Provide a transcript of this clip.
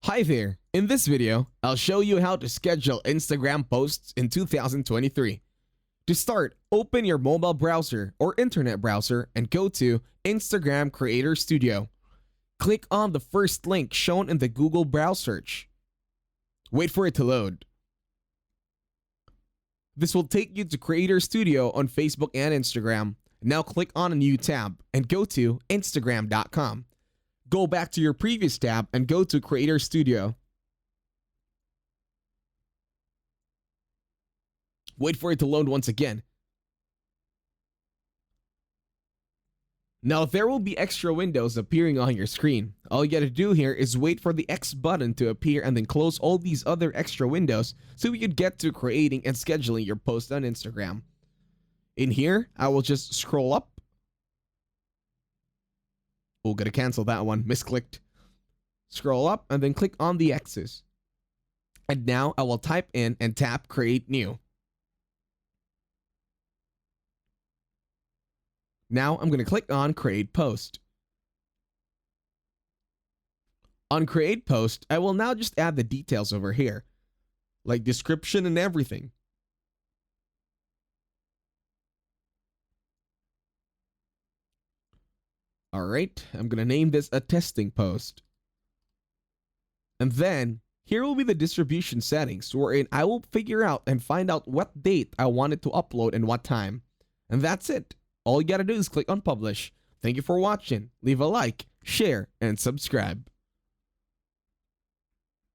Hi there, in this video, I'll show you how to schedule Instagram posts in 2023. To start, open your mobile browser or internet browser and go to Instagram Creator Studio. Click on the first link shown in the Google browse search. Wait for it to load. This will take you to Creator Studio on Facebook and Instagram. Now click on a new tab and go to Instagram.com. Go back to your previous tab and go to Creator Studio. Wait for it to load once again. Now there will be extra windows appearing on your screen. All you gotta do here is wait for the X button to appear and then close all these other extra windows so you could get to creating and scheduling your post on Instagram. In here, I will just scroll up. Oh, gotta cancel that one, misclicked. Scroll up and then click on the X's. And now I will type in and tap Create New. Now I'm going to click on Create Post. On Create Post, I will now just add the details over here, like description and everything. Alright, I'm going to name this a testing post. And then, here will be the distribution settings, wherein I will figure out and find out what date I want it to upload and what time. And that's it. All you gotta do is click on publish. Thank you for watching. Leave a like, share, and subscribe.